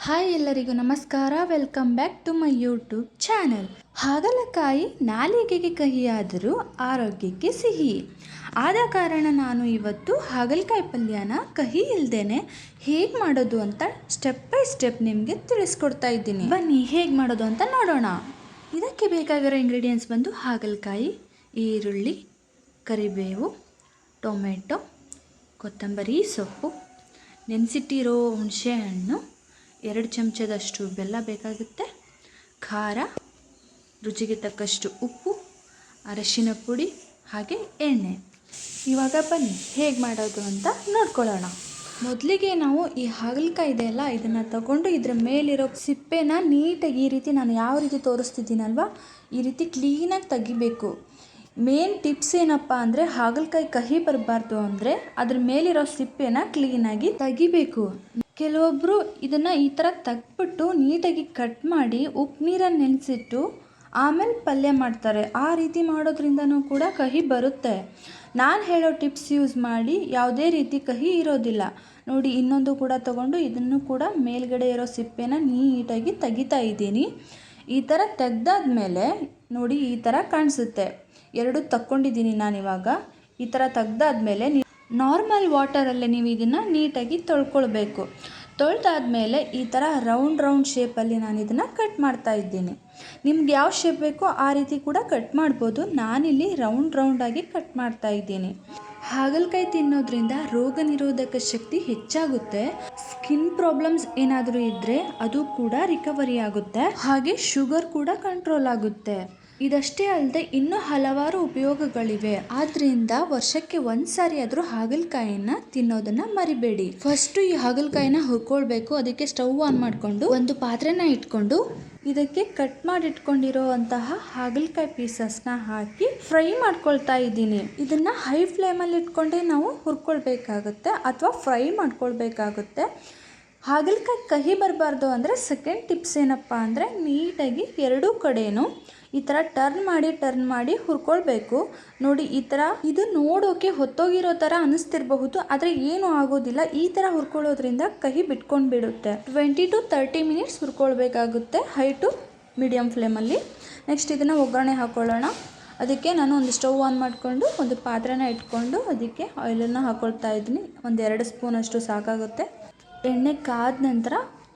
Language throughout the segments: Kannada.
ಹಾಯ್ ಎಲ್ಲರಿಗೂ ನಮಸ್ಕಾರ. Welcome back to my YouTube channel. ಹಾಗಲಕಾಯಿ ನಾಲಿಗೆಗೆ ಕಹಿಯಾದರೂ ಆರೋಗ್ಯಕ್ಕೆ ಸಿಹಿ. ಆದ ಕಾರಣ ನಾನು ಇವತ್ತು ಹಾಗಲಕಾಯಿ ಪಲ್ಯನ ಕಹಿ ಇಲ್ದೇನೆ ಹೇಗೆ ಮಾಡೋದು ಅಂತ ಸ್ಟೆಪ್ ಬೈ ಸ್ಟೆಪ್ ನಿಮಗೆ ತಿಳಿಸ್ಕೊಡ್ತಾ ಇದ್ದೀನಿ. ಬನ್ನಿ ಹೇಗೆ ಮಾಡೋದು ಅಂತ ನೋಡೋಣ. ಇದಕ್ಕೆ ಬೇಕಾಗಿರೋ ಇಂಗ್ರೀಡಿಯೆಂಟ್ಸ್ ಬಂದು ಹಾಗಲಕಾಯಿ, ಈರುಳ್ಳಿ, ಕರಿಬೇವು, ಟೊಮೆಟೊ, ಕೊತ್ತಂಬರಿ ಸೊಪ್ಪು, ನೆನೆಸಿಟ್ಟಿರೋ ಹುಣಸೆ ಹಣ್ಣು, 2 ಚಮಚದಷ್ಟು ಬೆಲ್ಲ ಬೇಕಾಗುತ್ತೆ, ಖಾರ, ರುಚಿಗೆ ತಕ್ಕಷ್ಟು ಉಪ್ಪು, ಅರಶಿನ ಪುಡಿ, ಹಾಗೆ ಎಣ್ಣೆ. ಇವಾಗ ಬನ್ನಿ ಹೇಗೆ ಮಾಡೋದು ಅಂತ ನೋಡ್ಕೊಳ್ಳೋಣ. ಮೊದಲಿಗೆ ನಾವು ಈ ಹಾಗಲಕಾಯಿ ಇದೆಯಲ್ಲ, ಇದನ್ನು ತಗೊಂಡು ಇದರ ಮೇಲಿರೋ ಸಿಪ್ಪೆನ ನೀಟಾಗಿ ಈ ರೀತಿ ನಾನು ಯಾವ ರೀತಿ ತೋರಿಸ್ತಿದ್ದೀನಲ್ವ ಈ ರೀತಿ ಕ್ಲೀನಾಗಿ ತೆಗಿಬೇಕು. ಮೇನ್ ಟಿಪ್ಸ್ ಏನಪ್ಪ ಅಂದರೆ ಹಾಗಲಕಾಯಿ ಕಹಿ ಬರಬಾರ್ದು ಅಂದರೆ ಅದ್ರ ಮೇಲಿರೋ ಸಿಪ್ಪೆನ ಕ್ಲೀನಾಗಿ ತೆಗಿಬೇಕು. ಕೆಲವೊಬ್ಬರು ಇದನ್ನು ಈ ಥರ ತೆಗ್ಬಿಟ್ಟು ನೀಟಾಗಿ ಕಟ್ ಮಾಡಿ ಉಪ್ಪು ನೀರನ್ನು ನೆನೆಸಿಟ್ಟು ಆಮೇಲೆ ಪಲ್ಯ ಮಾಡ್ತಾರೆ. ಆ ರೀತಿ ಮಾಡೋದ್ರಿಂದನೂ ಕೂಡ ಕಹಿ ಬರುತ್ತೆ. ನಾನು ಹೇಳೋ ಟಿಪ್ಸ್ ಯೂಸ್ ಮಾಡಿ ಯಾವುದೇ ರೀತಿ ಕಹಿ ಇರೋದಿಲ್ಲ. ನೋಡಿ, ಇನ್ನೊಂದು ಕೂಡ ತಗೊಂಡು ಇದನ್ನು ಕೂಡ ಮೇಲ್ಗಡೆ ಇರೋ ಸಿಪ್ಪೆನ ನೀಟಾಗಿ ತೆಗಿತಾ ಇದ್ದೀನಿ. ಈ ಥರ ತೆಗ್ದಾದ್ಮೇಲೆ ನೋಡಿ ಈ ಥರ ಕಾಣಿಸುತ್ತೆ. 2 ತಕ್ಕೊಂಡಿದ್ದೀನಿ ನಾನಿವಾಗ. ಈ ಥರ ತೆಗ್ದಾದ್ಮೇಲೆ ನಾರ್ಮಲ್ ವಾಟರಲ್ಲೇ ನೀವು ಇದನ್ನು ನೀಟಾಗಿ ತೊಳ್ಕೊಳ್ಬೇಕು. ತೊಳೆದಾದ್ಮೇಲೆ ಈ ಥರ ರೌಂಡ್ ಶೇಪಲ್ಲಿ ನಾನು ಇದನ್ನು ಕಟ್ ಮಾಡ್ತಾ ಇದ್ದೀನಿ. ನಿಮ್ಗೆ ಯಾವ ಶೇಪ್ ಬೇಕೋ ಆ ರೀತಿ ಕೂಡ ಕಟ್ ಮಾಡ್ಬೋದು. ನಾನಿಲ್ಲಿ ರೌಂಡಾಗಿ ಕಟ್ ಮಾಡ್ತಾ ಇದ್ದೀನಿ. ಹಾಗಲಕಾಯಿ ತಿನ್ನೋದ್ರಿಂದ ರೋಗ ನಿರೋಧಕ ಶಕ್ತಿ ಹೆಚ್ಚಾಗುತ್ತೆ. ಸ್ಕಿನ್ ಪ್ರಾಬ್ಲಮ್ಸ್ ಏನಾದರೂ ಇದ್ದರೆ ಅದು ಕೂಡ ರಿಕವರಿ ಆಗುತ್ತೆ. ಹಾಗೆ ಶುಗರ್ ಕೂಡ ಕಂಟ್ರೋಲ್ ಆಗುತ್ತೆ. ಇದಷ್ಟೇ ಅಲ್ಲದೆ ಇನ್ನೂ ಹಲವಾರು ಉಪಯೋಗಗಳಿವೆ. ಆದ್ದರಿಂದ ವರ್ಷಕ್ಕೆ 1 ಸಾರಿ ಆದರೂ ಹಾಗಲಕಾಯಿನ ತಿನ್ನೋದನ್ನು ಮರಿಬೇಡಿ. ಫಸ್ಟು ಈ ಹಾಗಲಕಾಯಿನ ಹುರ್ಕೊಳ್ಬೇಕು. ಅದಕ್ಕೆ ಸ್ಟವ್ ಆನ್ ಮಾಡಿಕೊಂಡು ಒಂದು ಪಾತ್ರೆನ ಇಟ್ಕೊಂಡು ಇದಕ್ಕೆ ಕಟ್ ಮಾಡಿ ಇಟ್ಕೊಂಡಿರೋಂತಹ ಹಾಗಲಕಾಯಿ ಪೀಸಸ್ನ ಹಾಕಿ ಫ್ರೈ ಮಾಡ್ಕೊಳ್ತಾ ಇದ್ದೀನಿ. ಇದನ್ನು ಹೈ ಫ್ಲೇಮಲ್ಲಿ ಇಟ್ಕೊಂಡೇ ನಾವು ಹುರ್ಕೊಳ್ಬೇಕಾಗುತ್ತೆ ಅಥವಾ ಫ್ರೈ ಮಾಡ್ಕೊಳ್ಬೇಕಾಗುತ್ತೆ. ಹಾಗಲಕಾಯಿ ಕಹಿ ಬರಬಾರ್ದು ಅಂದರೆ ಸೆಕೆಂಡ್ ಟಿಪ್ಸ್ ಏನಪ್ಪ ಅಂದರೆ ನೀಟಾಗಿ 2 ಕಡೆನೂ ಈ ಥರ ಟರ್ನ್ ಮಾಡಿ ಹುರ್ಕೊಳ್ಬೇಕು. ನೋಡಿ, ಈ ಥರ ಇದು ನೋಡೋಕೆ ಹೊತ್ತೋಗಿರೋ ಥರ ಅನ್ನಿಸ್ತಿರಬಹುದು, ಆದರೆ ಏನೂ ಆಗೋದಿಲ್ಲ. ಈ ಥರ ಹುರ್ಕೊಳ್ಳೋದ್ರಿಂದ ಕಹಿ ಬಿಟ್ಕೊಂಡು ಬಿಡುತ್ತೆ. 20 to 30 ಮಿನಿಟ್ಸ್ ಹುರ್ಕೊಳ್ಬೇಕಾಗುತ್ತೆ ಹೈ ಟು ಮೀಡಿಯಮ್ ಫ್ಲೇಮಲ್ಲಿ. ನೆಕ್ಸ್ಟ್ ಇದನ್ನು ಒಗ್ಗರಣೆ ಹಾಕ್ಕೊಳ್ಳೋಣ. ಅದಕ್ಕೆ ನಾನು ಒಂದು ಸ್ಟವ್ ಆನ್ ಮಾಡಿಕೊಂಡು ಒಂದು ಪಾತ್ರೆನ ಇಟ್ಕೊಂಡು ಅದಕ್ಕೆ ಆಯಿಲನ್ನು ಹಾಕ್ಕೊಳ್ತಾ ಇದ್ದೀನಿ. ಒಂದು 2 ಸ್ಪೂನಷ್ಟು ಸಾಕಾಗುತ್ತೆ. ಎಣ್ಣೆ ಕಾದ ನಂತರ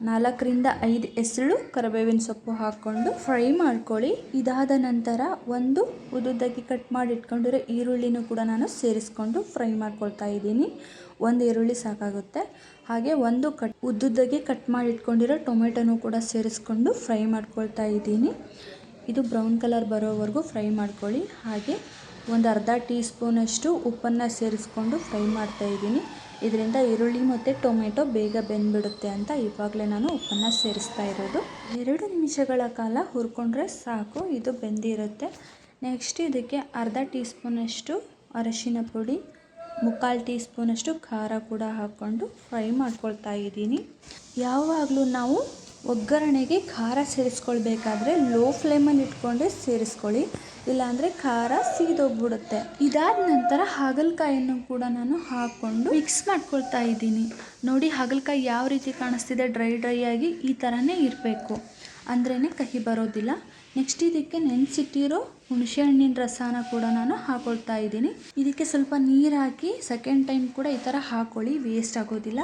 4 ರಿಂದ 5 ಎಸಳು ಕರಿಬೇವಿನ ಸೊಪ್ಪು ಹಾಕ್ಕೊಂಡು ಫ್ರೈ ಮಾಡ್ಕೊಳ್ಳಿ. ಇದಾದ ನಂತರ ಒಂದು ಉದ್ದುದ್ದಾಗಿ ಕಟ್ ಮಾಡಿ ಇಟ್ಕೊಂಡಿರೋ ಈರುಳ್ಳಿನೂ ಕೂಡ ನಾನು ಸೇರಿಸ್ಕೊಂಡು ಫ್ರೈ ಮಾಡ್ಕೊಳ್ತಾ ಇದ್ದೀನಿ. 1 ಈರುಳ್ಳಿ ಸಾಕಾಗುತ್ತೆ. ಹಾಗೆ ಒಂದು ಉದ್ದುದ್ದಾಗಿ ಕಟ್ ಮಾಡಿ ಇಟ್ಕೊಂಡಿರೋ ಟೊಮೆಟೊನೂ ಕೂಡ ಸೇರಿಸ್ಕೊಂಡು ಫ್ರೈ ಮಾಡ್ಕೊಳ್ತಾ ಇದ್ದೀನಿ. ಇದು ಬ್ರೌನ್ ಕಲರ್ ಬರೋವರೆಗೂ ಫ್ರೈ ಮಾಡ್ಕೊಳ್ಳಿ. ಹಾಗೆ ಒಂದು ಅರ್ಧ ಟೀ ಸ್ಪೂನಷ್ಟು ಉಪ್ಪನ್ನು ಸೇರಿಸ್ಕೊಂಡು ಫ್ರೈ ಮಾಡ್ತಾ ಇದ್ದೀನಿ. ಇದರಿಂದ ಈರುಳ್ಳಿ ಮತ್ತು ಟೊಮೆಟೊ ಬೇಗ ಬೆಂದ್ಬಿಡುತ್ತೆ ಅಂತ ಇವಾಗಲೇ ನಾನು ಉಪ್ಪನ್ನು ಸೇರಿಸ್ತಾ ಇರೋದು. 2 ನಿಮಿಷಗಳ ಕಾಲ ಹುರ್ಕೊಂಡ್ರೆ ಸಾಕು, ಇದು ಬೆಂದಿರುತ್ತೆ. ನೆಕ್ಸ್ಟ್ ಇದಕ್ಕೆ ಅರ್ಧ ಟೀ ಸ್ಪೂನಷ್ಟು ಅರಶಿನ ಪುಡಿ, 3/4 ಟೀ ಸ್ಪೂನಷ್ಟು ಖಾರ ಕೂಡ ಹಾಕ್ಕೊಂಡು ಫ್ರೈ ಮಾಡ್ಕೊಳ್ತಾ ಇದ್ದೀನಿ. ಯಾವಾಗಲೂ ನಾವು ಒಗ್ಗರಣೆಗೆ ಖಾರ ಸೇರಿಸ್ಕೊಳ್ಬೇಕಾದ್ರೆ ಲೋ ಫ್ಲೇಮಲ್ಲಿ ಇಟ್ಕೊಂಡೆ ಸೇರಿಸ್ಕೊಳ್ಳಿ, ಇಲ್ಲಾಂದರೆ ಖಾರ ಸೀದೋಗ್ಬಿಡುತ್ತೆ. ಇದಾದ ನಂತರ ಹಾಗಲಕಾಯಿಯನ್ನು ಕೂಡ ನಾನು ಹಾಕ್ಕೊಂಡು ಮಿಕ್ಸ್ ಮಾಡ್ಕೊಳ್ತಾ ಇದ್ದೀನಿ. ನೋಡಿ, ಹಾಗಲಕಾಯಿ ಯಾವ ರೀತಿ ಕಾಣಿಸ್ತಿದೆ, ಡ್ರೈ ಆಗಿ ಈ ಥರನೇ ಇರಬೇಕು, ಅಂದ್ರೇ ಕಹಿ ಬರೋದಿಲ್ಲ. ನೆಕ್ಸ್ಟ್ ಇದಕ್ಕೆ ನೆನೆಸಿಟ್ಟಿರೋ ಹುಣಸೆ ಹಣ್ಣಿನ ರಸನ ಕೂಡ ನಾನು ಹಾಕ್ಕೊಳ್ತಾ ಇದ್ದೀನಿ. ಇದಕ್ಕೆ ಸ್ವಲ್ಪ ನೀರು ಹಾಕಿ ಸೆಕೆಂಡ್ ಟೈಮ್ ಕೂಡ ಈ ಥರ ಹಾಕ್ಕೊಳ್ಳಿ, ವೇಸ್ಟ್ ಆಗೋದಿಲ್ಲ.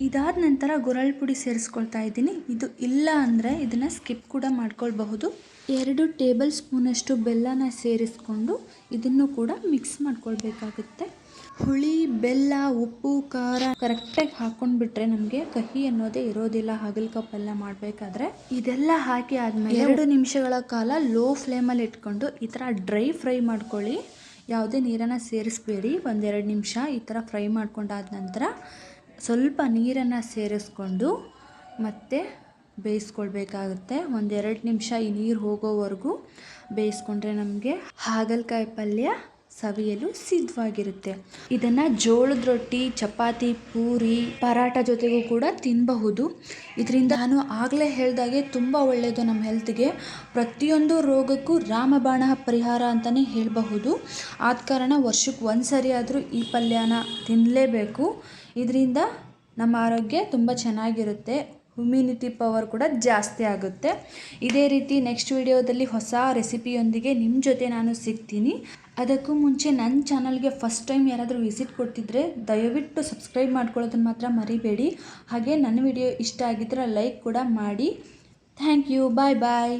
ಇದಾದ ನಂತರ ಗುರಳ್ ಪುಡಿ ಸೇರಿಸ್ಕೊಳ್ತಾ ಇದ್ದೀನಿ. ಇದು ಇಲ್ಲ ಅಂದರೆ ಇದನ್ನು ಸ್ಕಿಪ್ ಕೂಡ ಮಾಡ್ಕೊಳ್ಬಹುದು. 2 ಟೇಬಲ್ ಸ್ಪೂನಷ್ಟು ಬೆಲ್ಲನ ಸೇರಿಸ್ಕೊಂಡು ಇದನ್ನು ಕೂಡ ಮಿಕ್ಸ್ ಮಾಡ್ಕೊಳ್ಬೇಕಾಗುತ್ತೆ. ಹುಳಿ, ಬೆಲ್ಲ, ಉಪ್ಪು, ಖಾರ ಕರೆಕ್ಟಾಗಿ ಹಾಕ್ಕೊಂಡ್ಬಿಟ್ರೆ ನಮಗೆ ಕಹಿ ಅನ್ನೋದೇ ಇರೋದಿಲ್ಲ ಹಾಗಲಕಾಯಿ ಪಲ್ಯ ಮಾಡಬೇಕಾದ್ರೆ. ಇದೆಲ್ಲ ಹಾಕಿ ಆದಮೇಲೆ 2 ನಿಮಿಷಗಳ ಕಾಲ ಲೋ ಫ್ಲೇಮಲ್ಲಿ ಇಟ್ಕೊಂಡು ಈ ಥರ ಡ್ರೈ ಫ್ರೈ ಮಾಡ್ಕೊಳ್ಳಿ. ಯಾವುದೇ ನೀರನ್ನು ಸೇರಿಸ್ಬೇಡಿ. 1-2 ನಿಮಿಷ ಈ ಥರ ಫ್ರೈ ಮಾಡ್ಕೊಂಡಾದ ನಂತರ ಸ್ವಲ್ಪ ನೀರನ್ನು ಸೇರಿಸ್ಕೊಂಡು ಮತ್ತೆ ಬೇಯಿಸ್ಕೊಳ್ಬೇಕಾಗುತ್ತೆ. 1-2 ನಿಮಿಷ ಈ ನೀರು ಹೋಗೋವರೆಗೂ ಬೇಯಿಸ್ಕೊಂಡ್ರೆ ನಮಗೆ ಹಾಗಲಕಾಯಿ ಪಲ್ಯ ಸವಿಯಲು ಸಿದ್ಧವಾಗಿರುತ್ತೆ. ಇದನ್ನು ಜೋಳದ ರೊಟ್ಟಿ, ಚಪಾತಿ, ಪೂರಿ, ಪರಾಟ ಜೊತೆಗೂ ಕೂಡ ತಿನ್ನಬಹುದು. ಇದರಿಂದ ನಾನು ಆಗಲೇ ಹೇಳ್ದಾಗೆ ತುಂಬ ಒಳ್ಳೆಯದು ನಮ್ಮ ಹೆಲ್ತ್ಗೆ. ಪ್ರತಿಯೊಂದು ರೋಗಕ್ಕೂ ರಾಮಬಾಣ ಪರಿಹಾರ ಅಂತಲೇ ಹೇಳಬಹುದು. ಆದ ಕಾರಣ ವರ್ಷಕ್ಕೆ 1 ಸರಿ ಆದರೂ ಈ ಪಲ್ಯನ ತಿನ್ನಲೇಬೇಕು. ಇದರಿಂದ ನಮ್ಮ ಆರೋಗ್ಯ ತುಂಬ ಚೆನ್ನಾಗಿರುತ್ತೆ. ಇಮ್ಯುನಿಟಿ ಪವರ್ ಕೂಡ ಜಾಸ್ತಿ ಆಗುತ್ತೆ. ಇದೇ ರೀತಿ ನೆಕ್ಸ್ಟ್ ವಿಡಿಯೋದಲ್ಲಿ ಹೊಸ ರೆಸಿಪಿಯೊಂದಿಗೆ ನಿಮ್ಮ ಜೊತೆ ನಾನು ಸಿಗ್ತೀನಿ. ಅದಕ್ಕೂ ಮುಂಚೆ ನನ್ನ ಚಾನಲ್ಗೆ ಫಸ್ಟ್ ಟೈಮ್ ಯಾರಾದರೂ ವಿಸಿಟ್ ಕೊಡ್ತಿದ್ರೆ ದಯವಿಟ್ಟು ಸಬ್ಸ್ಕ್ರೈಬ್ ಮಾಡ್ಕೊಳ್ಳೋದನ್ನು ಮಾತ್ರ ಮರಿಬೇಡಿ. ಹಾಗೆ ನನ್ನ ವಿಡಿಯೋ ಇಷ್ಟ ಆಗಿದ್ದರೆ ಲೈಕ್ ಕೂಡ ಮಾಡಿ. Thank you. Bye bye.